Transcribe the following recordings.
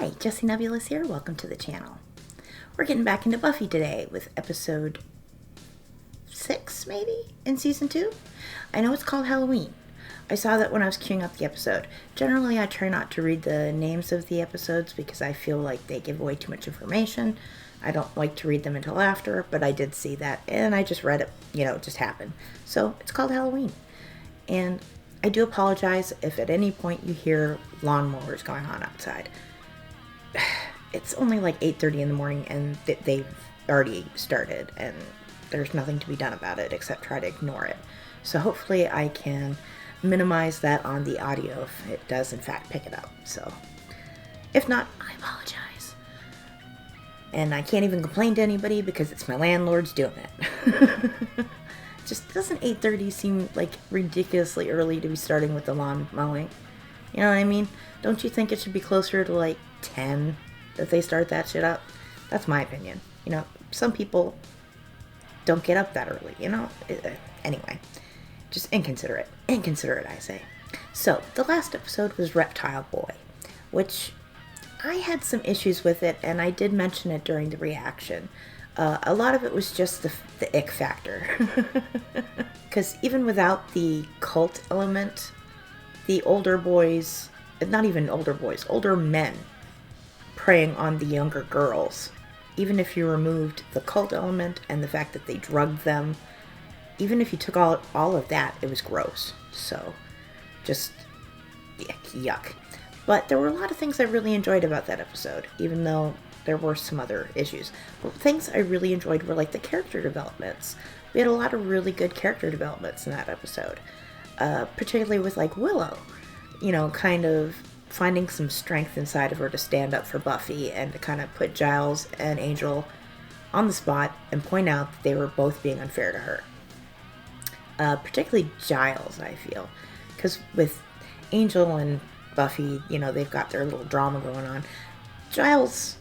Hi, Jessie Nebulous here. Welcome to the channel. We're getting back into Buffy today with episode 6, maybe, in season 2. I know it's called Halloween. I saw that when I was queuing up the episode. Generally, I try not to read the names of the episodes because I feel like they give away too much information. I don't like to read them until after, but I did see that, and I just read it. It just happened. So, it's called Halloween. And I do apologize if at any point you hear lawnmowers going on outside. It's only like 8:30 in the morning and they've already started and there's nothing to be done about it except try to ignore it. So hopefully I can minimize that on the audio if it does in fact pick it up. So if not, I apologize. And I can't even complain to anybody because it's my landlord's doing it. Just doesn't 8:30 seem like ridiculously early to be starting with the lawn mowing? You know what I mean? Don't you think it should be closer to like 10 that they start that shit up? That's my opinion. Some people don't get up that early, Anyway, just inconsiderate. Inconsiderate, I say. So, the last episode was Reptile Boy, which I had some issues with it, and I did mention it during the reaction. A lot of it was just the ick factor. Because even without the cult element, the older boys, not even older boys, older men preying on the younger girls, even if you removed the cult element and the fact that they drugged them, even if you took all of that, it was gross. So, just yuck. But there were a lot of things I really enjoyed about that episode, even though there were some other issues. But things I really enjoyed were like the character developments. We had a lot of really good character developments in that episode. Particularly with like Willow, kind of finding some strength inside of her to stand up for Buffy and to kind of put Giles and Angel on the spot and point out that they were both being unfair to her. Particularly Giles, I feel. Because with Angel and Buffy, they've got their little drama going on. Giles,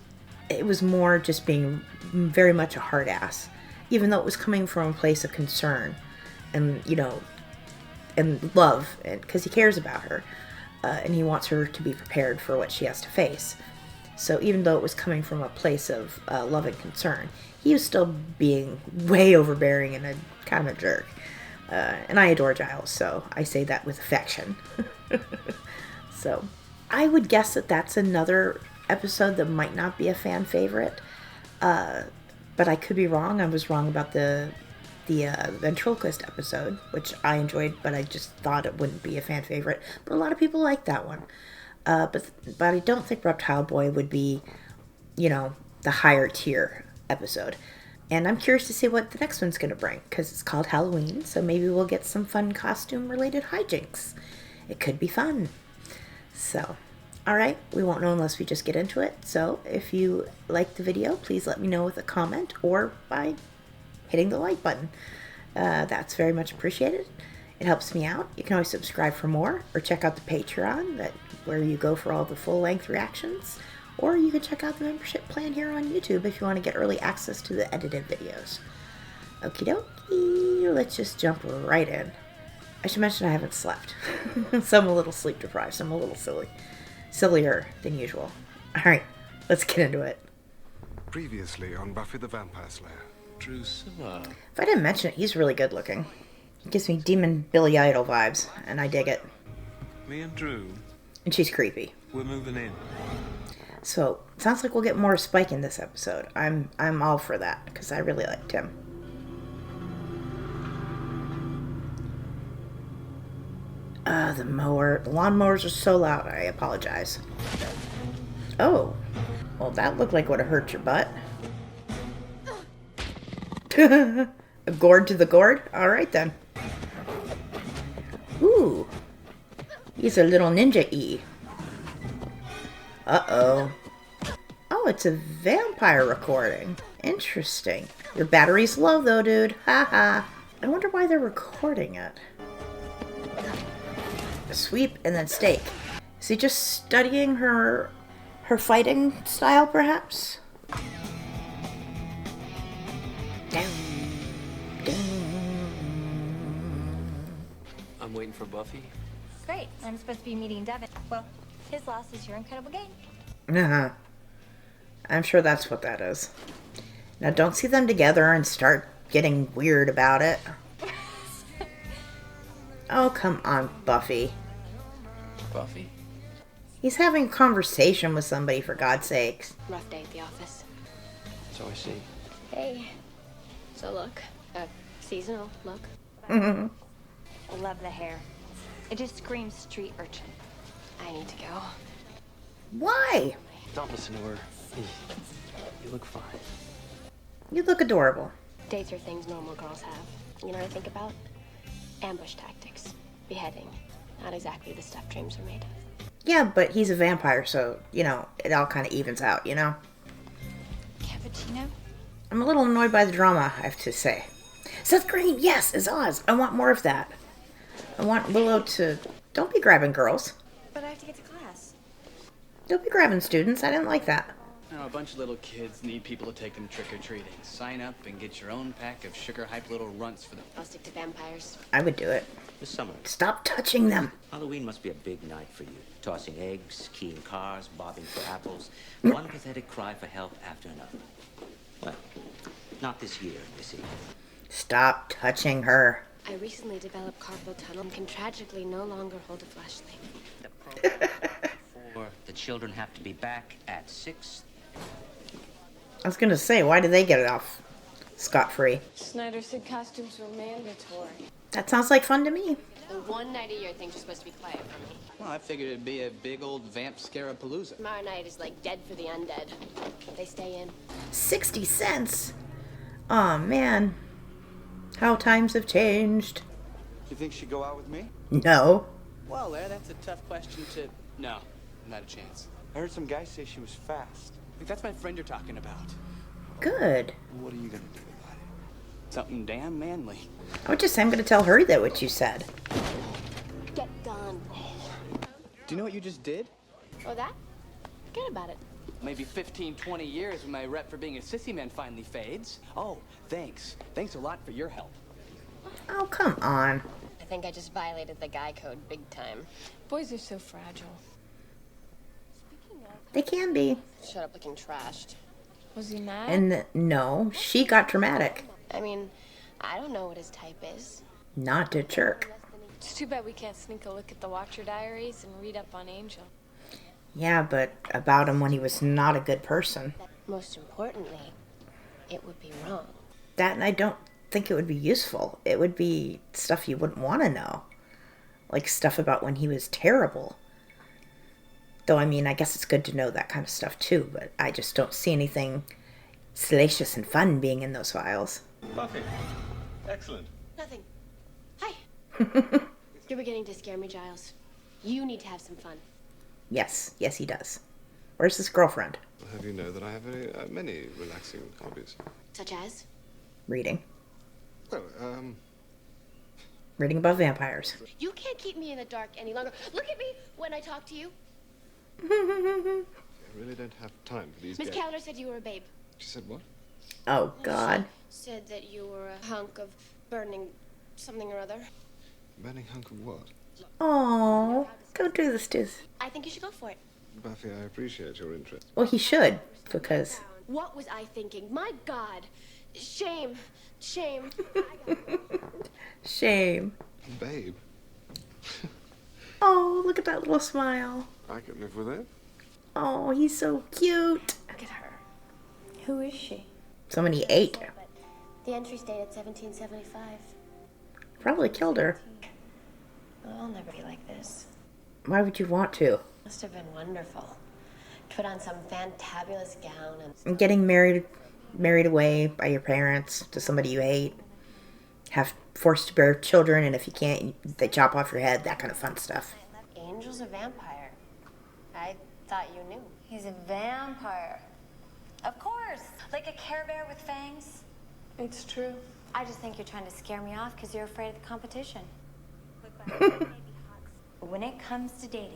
it was more just being very much a hard ass. Even though it was coming from a place of concern and, and love, because he cares about her. And he wants her to be prepared for what she has to face. So even though it was coming from a place of love and concern, he was still being way overbearing and a kind of a jerk. And I adore Giles, so I say that with affection. So I would guess that that's another episode that might not be a fan favorite. But I could be wrong. I was wrong about the ventriloquist episode, which I enjoyed, but I just thought it wouldn't be a fan favorite. But a lot of people like that one. But I don't think Reptile Boy would be, the higher tier episode. And I'm curious to see what the next one's going to bring, because it's called Halloween, so maybe we'll get some fun costume-related hijinks. It could be fun. So, alright, we won't know unless we just get into it. So, if you like the video, please let me know with a comment or by hitting the like button. That's very much appreciated. It helps me out. You can always subscribe for more or check out the Patreon, where you go for all the full-length reactions. Or you can check out the membership plan here on YouTube if you want to get early access to the edited videos. Okie dokie, let's just jump right in. I should mention I haven't slept. So I'm a little sleep deprived, so I'm a little sillier than usual. Alright, let's get into it. Previously on Buffy the Vampire Slayer. Drusilla. If I didn't mention it, he's really good looking. He gives me Demon Billy Idol vibes, and I dig it. Me and Drew. And she's creepy. We're moving in. So, sounds like we'll get more Spike in this episode. I'm all for that, because I really liked him. The lawnmowers are so loud, I apologize. Oh. Well, that looked like would have hurt your butt. A gourd to the gourd? Alright then. Ooh. He's a little ninja-y. Uh-oh. Oh, it's a vampire recording. Interesting. Your battery's low though, dude. Haha. I wonder why they're recording it. A sweep and then stake. Is he just studying her fighting style, perhaps? I'm waiting for Buffy. Great. I'm supposed to be meeting Devin. Well, his loss is your incredible gain. Uh-huh. I'm sure that's what that is. Now, don't see them together and start getting weird about it. Oh, come on, Buffy. Buffy? He's having a conversation with somebody, for God's sakes. Rough day at the office. So I see. Hey. So look. Seasonal look. Mm-hmm. I love the hair. It just screams street urchin. I need to go. Why? Don't listen to her. You look fine. You look adorable. Dates are things normal girls have. You know what I think about? Ambush tactics. Beheading. Not exactly the stuff dreams are made of. Yeah, but he's a vampire, so, you know, it all kind of evens out, you know? Cappuccino? I'm a little annoyed by the drama, I have to say. Seth Green, yes, is Oz. I want more of that. I want Willow to... Don't be grabbing girls. But I have to get to class. Don't be grabbing students. I didn't like that. Now, a bunch of little kids need people to take them trick-or-treating. Sign up and get your own pack of sugar-hyped little runts for them. I'll stick to vampires. I would do it. Miss Summer, Stop touching them. Halloween must be a big night for you. Tossing eggs, keying cars, bobbing for apples. One pathetic cry for help after another. Well, not this year, Missy. Stop touching her. I recently developed carpal tunnel and can tragically no longer hold a flashlight. Or the children have to be back at 6. I was going to say, why did they get it off scot-free? Snyder said costumes were mandatory. That sounds like fun to me. The one night a year things are supposed to be quiet for me. Well, I figured it'd be a big old vamp scarapalooza. Tomorrow night is like dead for the undead. They stay in. 60 cents. Aw, man. How times have changed. You think she'd go out with me? No. Well, Larry, that's a tough question to... No, not a chance. I heard some guy say she was fast. I think that's my friend you're talking about. Good. What are you gonna do about it? Something damn manly. I would just say I'm going to tell her that what you said. Get gone. Do you know what you just did? Oh, that? Forget about it. Maybe 15, 20 years when my rep for being a sissy man finally fades. Oh, thanks. Thanks a lot for your help. Oh, come on. I think I just violated the guy code big time. Boys are so fragile. They can be. Shut up looking trashed. Was he mad? And no, she got dramatic. I mean, I don't know what his type is. Not to jerk. It's too bad we can't sneak a look at the Watcher diaries and read up on Angel. Yeah, but about him when he was not a good person. Most importantly, it would be wrong. That, and I don't think it would be useful. It would be stuff you wouldn't want to know. Like stuff about when he was terrible. Though, I mean, I guess it's good to know that kind of stuff too, but I just don't see anything salacious and fun being in those files. Buffy. Excellent. Nothing. Hi. You're beginning to scare me, Giles. You need to have some fun. Yes, yes he does. Where's his girlfriend? I'll have you know that I have many relaxing hobbies. Such as? Reading. Well, Reading about vampires. You can't keep me in the dark any longer. Look at me when I talk to you. I really don't have time for these Miss games. Callender said you were a babe. She said what? Oh, God. Said that you were a hunk of burning something or other. Burning hunk of what? Oh, go do this, dude. I think you should go for it. Buffy, I appreciate your interest. Well, he should, because... What was I thinking? My God. Shame. Shame. Shame. Babe, Oh, look at that little smile. I could live with it. Oh, he's so cute. Look at her. Who is she? So many ate. The entry's dated 1775. Probably killed her. Oh, I'll never be like this. Why would you want to? Must have been wonderful. Put on some fantabulous gown and... And getting married away by your parents to somebody you hate. Have forced to bear children, and if you can't, they chop off your head. That kind of fun stuff. Angel's a vampire. I thought you knew. He's a vampire. Of course. Like a Care Bear with fangs. It's true. I just think you're trying to scare me off because you're afraid of the competition. When it comes to dating,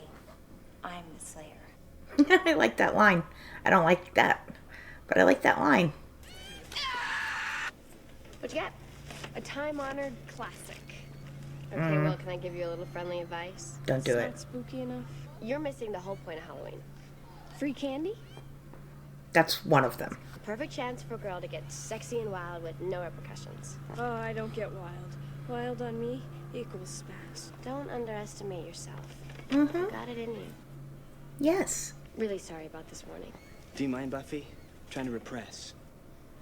I'm the slayer. I like that line. I don't like that, but I like that line. What you got? A time-honored classic. Okay, well, can I give you a little friendly advice? Don't do It's it. not spooky enough. You're missing the whole point of Halloween. Free candy? That's one of them. Perfect chance for a girl to get sexy and wild with no repercussions. Oh, I don't get wild. Wild on me equals spaz. Don't underestimate yourself. Mm-hmm. You got it in you. Yes. Really sorry about this morning. Do you mind, Buffy? I'm trying to repress.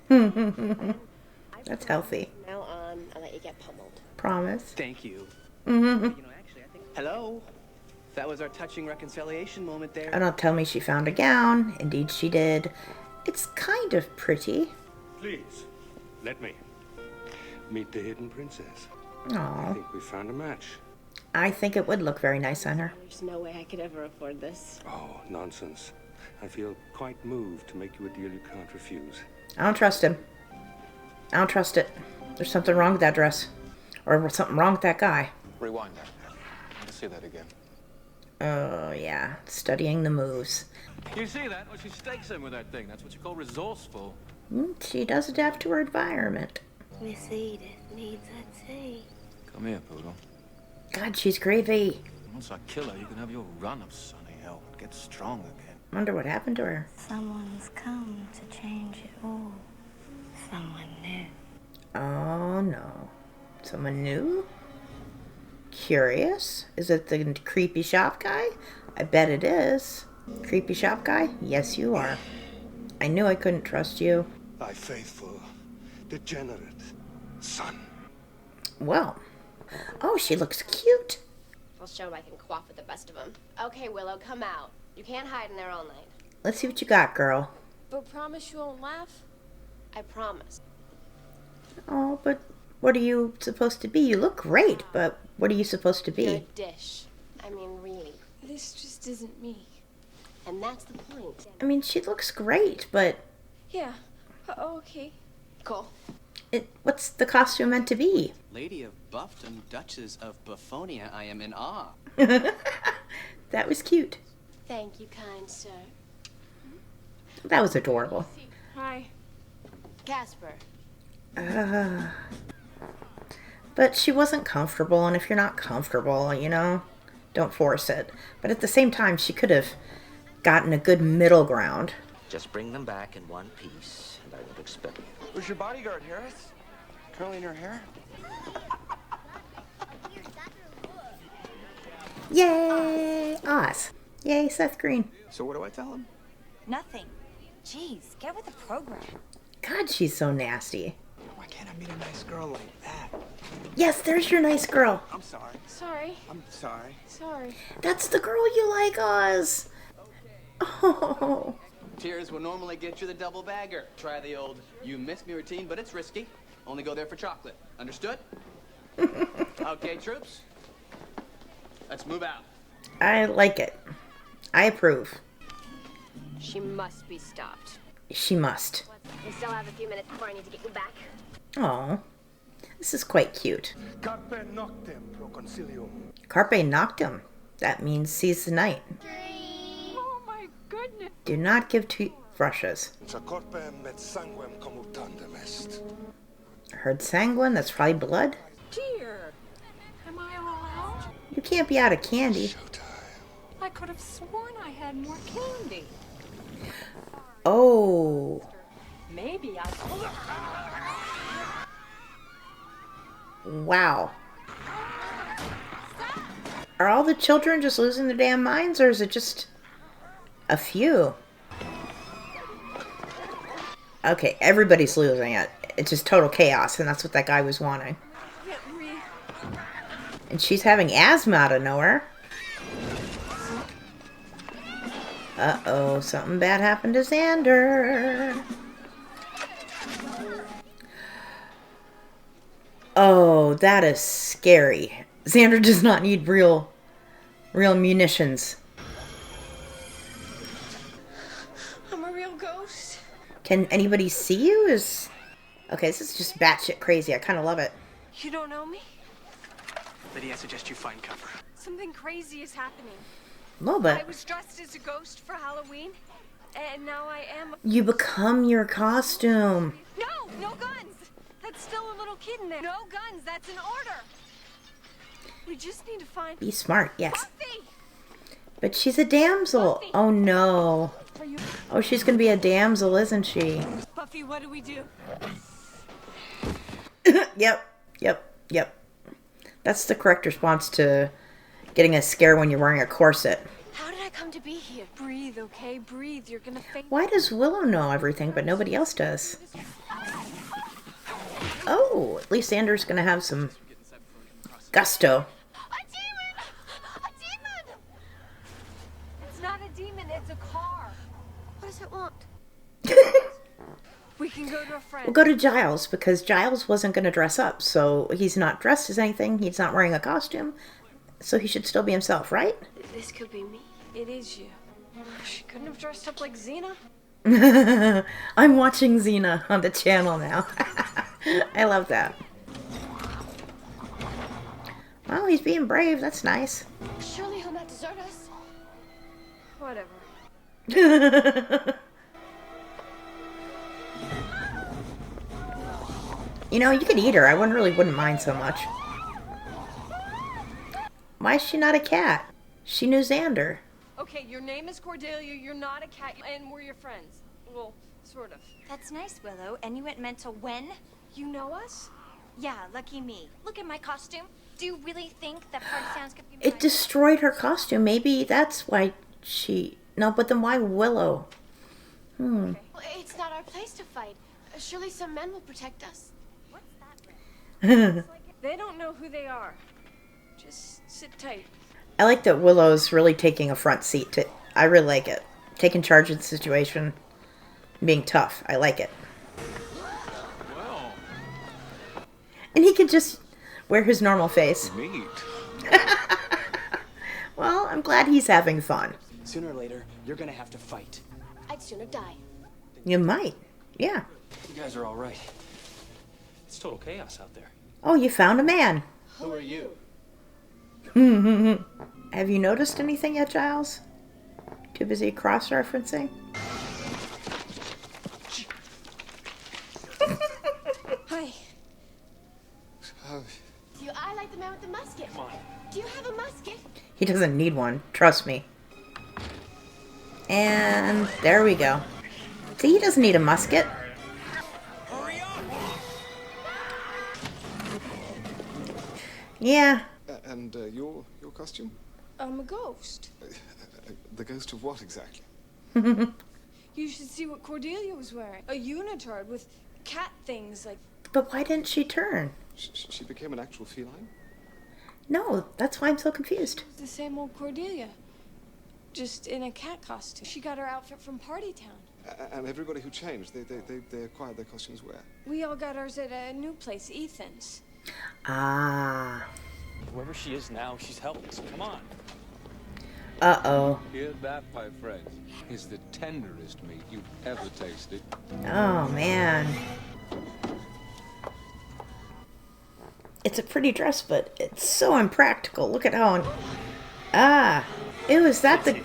That's healthy. From now on, I'll let you get pummeled. Promise. Thank you. Mm-hmm. You know, actually, I think... Hello? That was our touching reconciliation moment there. And don't tell me she found a gown. Indeed she did. It's kind of pretty. Please, let me meet the hidden princess. I Aww. think we found a match. I think it would look very nice on her. There's no way I could ever afford this. Oh, nonsense. I feel quite moved to make you a deal you can't refuse. I don't trust him. I don't trust it. There's something wrong with that dress. Or something wrong with that guy. Rewind that. Let's see that again. Oh, yeah. Studying the moves. You see that? Well, she stakes him with that thing. That's what you call resourceful. She does adapt to her environment. Miss Edith needs a tea. Come here, Poodle. God, she's gravy. Once I kill her, you can have your run of sunny hell. Get strong again. Wonder what happened to her. Someone's come to change it all. Someone new. Oh, no. Someone new? Curious? Is it the creepy shop guy? I bet it is. Creepy shop guy? Yes, you are. I knew I couldn't trust you. Thy faithful, degenerate son. Well. Oh, she looks cute. I'll show him I can quaff with the best of them. Okay, Willow, come out. You can't hide in there all night. Let's see what you got, girl. But promise you won't laugh? I promise. Oh, but what are you supposed to be? You look great, but what are you supposed to be? You're a dish. I mean, really. This just isn't me. And that's the point. I mean, she looks great, but Yeah. Oh, okay. Cool. what's the costume meant to be? Lady of Buffton, Duchess of Buffonia, I am in awe. That was cute. Thank you, kind sir. That was adorable. Hi. Casper. But she wasn't comfortable, and if you're not comfortable, you know, don't force it. But at the same time, she could have gotten a good middle ground. Just bring them back in one piece, and I won't expel you. Where's your bodyguard, Harris? Curling her hair? Yay! Oz. Yay, Seth Green. So what do I tell him? Nothing. Jeez, get with the program. God, she's so nasty. Why can't I meet a nice girl like that? Yes, there's your nice girl. I'm sorry. Sorry. I'm sorry. Sorry. That's the girl you like, Oz. Oh. Tears will normally get you the double bagger. Try the old you miss me routine, but it's risky. Only go there for chocolate. Understood? Okay, troops. Let's move out. I like it. I approve. She must be stopped. She must. We still have a few minutes before I need to get you back. Oh, this is quite cute. Carpe noctem pro concilium. Carpe noctem. That means seize the night. Oh my goodness. Do not give toothbrushes. Corpem et sanguem commutandem est. Heard sanguine? That's probably blood. Dear. Am I allowed? You can't be out of candy. I could have sworn I had more candy. Oh. Maybe I... Wow. Are all the children just losing their damn minds, or is it just a few? Okay, everybody's losing it. It's just total chaos, and that's what that guy was wanting. And she's having asthma out of nowhere. Uh-oh, something bad happened to Xander. Oh, that is scary. Xander does not need real munitions. I'm a real ghost. Can anybody see you? Okay, this is just batshit crazy. I kind of love it. You don't know me? Lydia, I suggest you find cover. Something crazy is happening. A little bit. I was dressed as a ghost for Halloween, and now I am... You become your costume. No guns! That's still a little kid in there. No guns, that's an order. We just need to find... Be smart, yes. Buffy! But she's a damsel. Buffy. Oh no. Are you... Oh, she's gonna be a damsel, isn't she? Buffy, what do we do? Yep. That's the correct response to getting a scare when you're wearing a corset. How did I come to be here? Breathe, okay? Breathe. You're gonna faint. Why does Willow know everything, but nobody else does? Oh, at least Xander's gonna have some gusto. A demon! A demon! It's not a demon, it's a car. What does it want? We can go to a friend. We'll go to Giles, because Giles wasn't going to dress up, so he's not dressed as anything, he's not wearing a costume, so he should still be himself, right? This could be me. It is you. She couldn't have dressed up like Xena. I'm watching Xena on the channel now. I love that. Well, he's being brave, that's nice. Surely he'll not desert us. Whatever. You know, you could eat her. I wouldn't mind so much. Why is she not a cat? She knew Xander. Okay, your name is Cordelia, you're not a cat, and we're your friends. Well, sort of. That's nice, Willow. And you went mental when? You know us? Yeah, lucky me. Look at my costume. Do you really think that party sounds could be It destroyed her costume. Maybe that's why she... No, but then why Willow? Well, it's not our place to fight. Surely some men will protect us. They don't know who they are. Just sit tight. I like that Willow's really taking a front seat. I really like it. Taking charge of the situation. Being tough. I like it. Well, And he can just wear his normal face. neat. Well, I'm glad he's having fun. Sooner or later, you're gonna have to fight. I'd sooner die. You might. Yeah. You guys are all right. It's total chaos out there. Oh, you found a man. Who are you? Have you noticed anything yet, Giles? Too busy cross-referencing? Hi. Do your eye like the man with the musket? Come on. Do you have a musket? He doesn't need one. Trust me. And there we go. See, he doesn't need a musket. Yeah. And your costume? I'm a ghost. The ghost of what exactly? You should see what Cordelia was wearing. A unitard with cat things like... But why didn't she turn? She became an actual feline? No, that's why I'm so confused. The same old Cordelia. Just in a cat costume. She got her outfit from Party Town. And everybody who changed, they acquired their costumes where? We all got ours at a new place, Ethan's. Ah. Whoever she is now, she's helpless. Come on. Uh-oh. Hear that, my friend, is the tenderest meat you've ever tasted. Oh, man. It's a pretty dress, but it's so impractical. Look at how... Ah. Ew, is that the...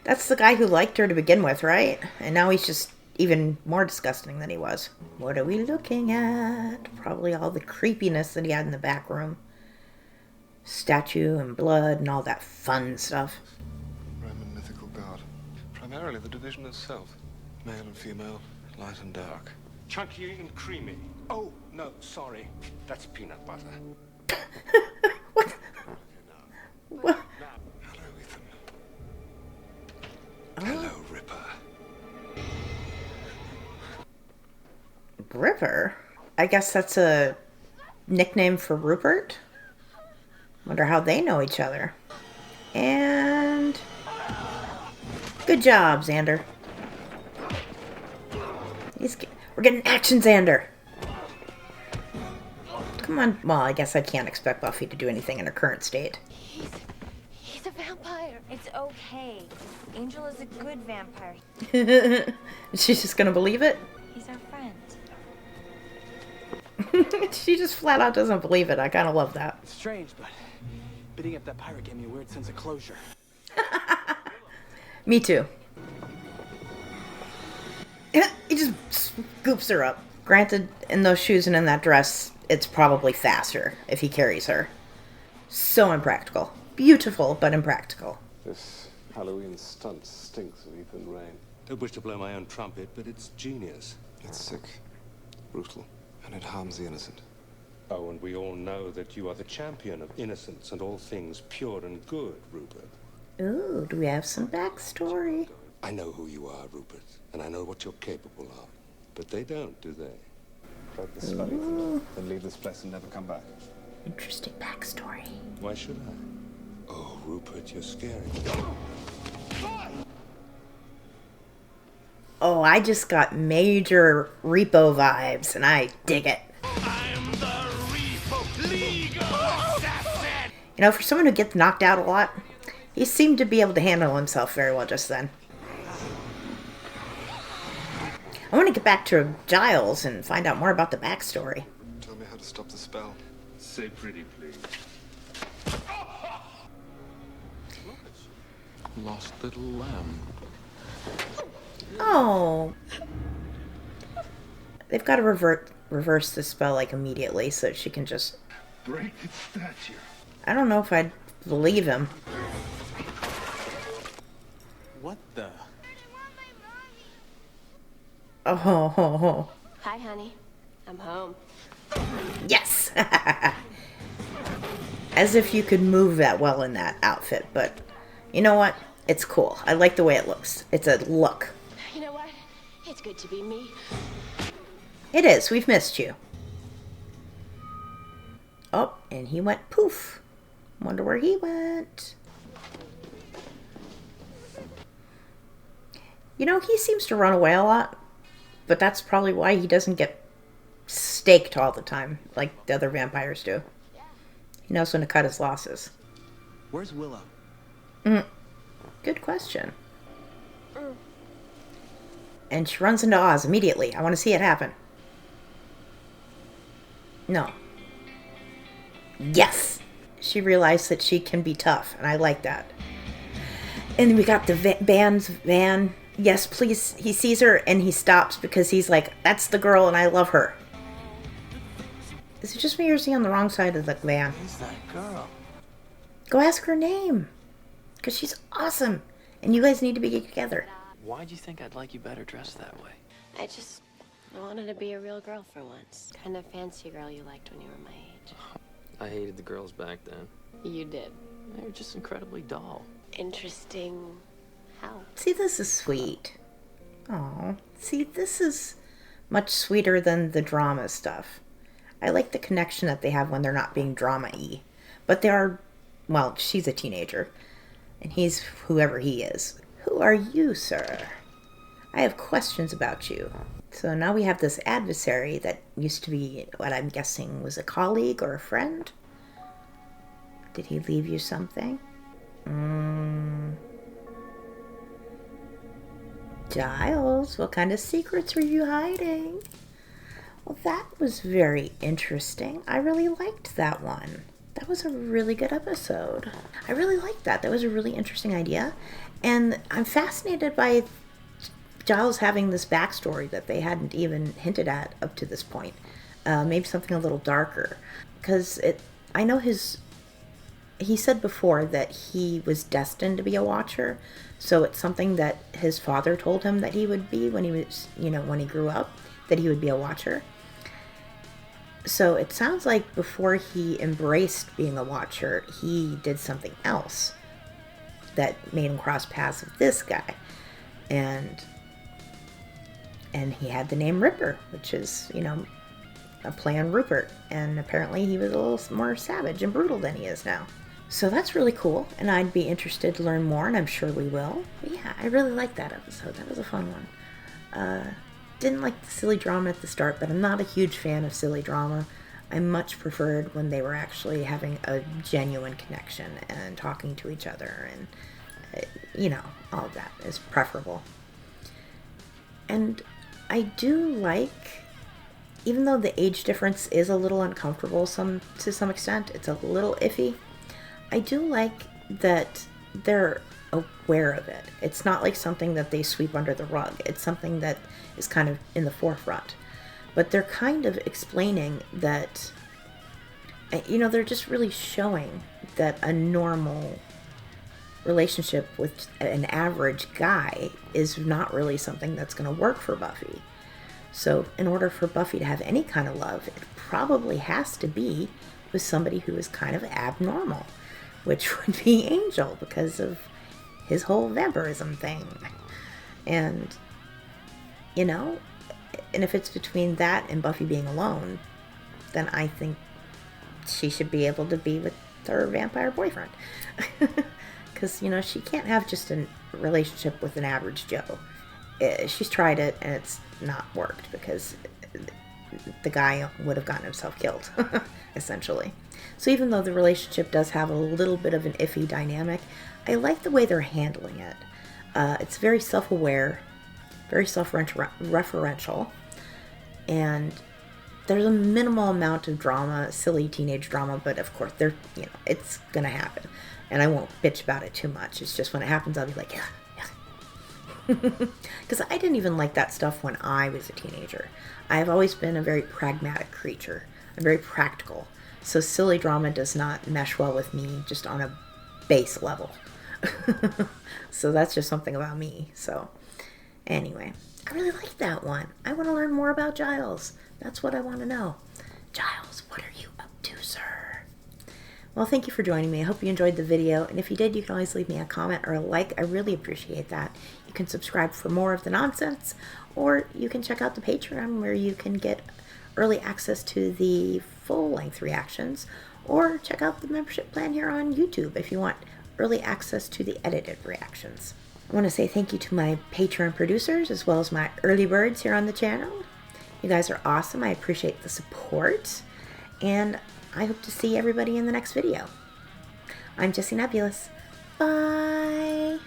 That's the guy who liked her to begin with, right? And now he's just even more disgusting than he was. What are we looking at? Probably all the creepiness that he had in the back room. Statue and blood and all that fun stuff. Roman mythical god. Primarily the division of self. Male and female, light and dark. Chunky and creamy. Oh, no, sorry. That's peanut butter. What? What? Hello, Ethan. Hello, Ripper. Ripper? I guess that's a nickname for Rupert? Wonder how they know each other. And... Good job, Xander. We're getting action, Xander. Come on. Well, I guess I can't expect Buffy to do anything in her current state. He's a vampire. It's okay. Angel is a good vampire. She's just gonna believe it? He's our friend. She just flat out doesn't believe it. I kind of love that. It's strange, but beating up that pirate gave me a weird sense of closure. Me too. He just scoops her up. Granted, in those shoes and in that dress, it's probably faster if he carries her. So impractical. beautiful but impractical. This Halloween stunt stinks of Ethan Rain. Don't wish to blow my own trumpet, but it's genius. It's sick, brutal, and it harms the innocent. Oh, and we all know that you are the champion of innocence and all things pure and good, Rupert. Ooh, do we have some backstory? I know who you are, Rupert, and I know what you're capable of. But they don't, do they? Break the spell, Ethan, then leave this place and never come back. Interesting backstory. Why should I? Oh, Rupert, you're scary. Oh, I just got major repo vibes, and I dig it. I'm the Repo Legal Assassin! You know, for someone who gets knocked out a lot, he seemed to be able to handle himself very well just then. I want to get back to Giles and find out more about the backstory. Tell me how to stop the spell. Say pretty, please. Lost little lamb. Oh. They've got to reverse the spell, like, immediately so she can just... Break its statue. I don't know if I'd believe him. What the? Oh. Hi, honey. I'm home. Yes! As if you could move that well in that outfit, but you know what? It's cool. I like the way it looks. It's a look. You know what? It's good to be me. It is. We've missed you. Oh, and he went poof. Wonder where he went. You know, he seems to run away a lot, but that's probably why he doesn't get staked all the time like the other vampires do. He knows when to cut his losses. Where's Willow? Good question. And she runs into Oz immediately. I want to see it happen. No. Yes! She realized that she can be tough, and I like that. And we got the band's van. Yes, please. He sees her, and he stops because he's like, that's the girl, and I love her. Is it just me, or is he on the wrong side of the van? Who's that girl? Go ask her name. Because she's awesome. And you guys need to be together. Why'd you think I'd like you better dressed that way? I wanted to be a real girl for once. Kind of fancy girl you liked when you were my age. I hated the girls back then. You did. They were just incredibly dull. Interesting. How? See, this is sweet. Oh, see, this is much sweeter than the drama stuff. I like the connection that they have when they're not being drama-y. But they are, well, she's a teenager. And he's whoever he is. Who are you, sir? I have questions about you. So now we have this adversary that used to be, what I'm guessing, was a colleague or a friend? Did he leave you something? Giles, what kind of secrets were you hiding? Well, that was very interesting. I really liked that one. That was a really good episode. I really liked that. That was a really interesting idea. And I'm fascinated by Giles having this backstory that they hadn't even hinted at up to this point. Maybe something a little darker. Because I know he said before that he was destined to be a Watcher. So it's something that his father told him that he would be when he was, when he grew up, that he would be a Watcher. So it sounds like before he embraced being a Watcher, he did something else that made him cross paths with this guy. And he had the name Ripper, which is, a play on Rupert. And apparently he was a little more savage and brutal than he is now. So that's really cool, and I'd be interested to learn more, and I'm sure we will. But yeah, I really liked that episode. That was a fun one. Didn't like the silly drama at the start, but I'm not a huge fan of silly drama. I much preferred when they were actually having a genuine connection and talking to each other, and, all of that is preferable. And I do like, even though the age difference is a little uncomfortable to some extent, it's a little iffy, I do like that they're aware of it. It's not like something that they sweep under the rug. It's something that is kind of in the forefront. But they're kind of explaining that You know, they're just really showing that a normal relationship with an average guy is not really something that's going to work for Buffy. So in order for Buffy to have any kind of love, it probably has to be with somebody who is kind of abnormal, which would be Angel because of his whole vampirism thing. And, you know, and if it's between that and Buffy being alone, then I think she should be able to be with her vampire boyfriend. Because, you know, she can't have just a relationship with an average Joe. She's tried it and it's not worked because the guy would have gotten himself killed, essentially. So even though the relationship does have a little bit of an iffy dynamic, I like the way they're handling it. It's very self-aware, very self-referential, and there's a minimal amount of drama, silly teenage drama, but of course, it's gonna happen. And I won't bitch about it too much. It's just when it happens, I'll be like, yeah. Because I didn't even like that stuff when I was a teenager. I've always been a very pragmatic creature. I'm very practical. So silly drama does not mesh well with me just on a base level. So that's just something about me. So anyway, I really like that one. I want to learn more about Giles. That's what I want to know. Giles, what are you up to, sir? Well, thank you for joining me. I hope you enjoyed the video. And if you did, you can always leave me a comment or a like. I really appreciate that. You can subscribe for more of the nonsense, or you can check out the Patreon where you can get early access to the full-length reactions, or check out the membership plan here on YouTube if you want early access to the edited reactions. I want to say thank you to my Patreon producers as well as my early birds here on the channel. You guys are awesome. I appreciate the support, and I hope to see everybody in the next video. I'm Jessie Nebulous. Bye!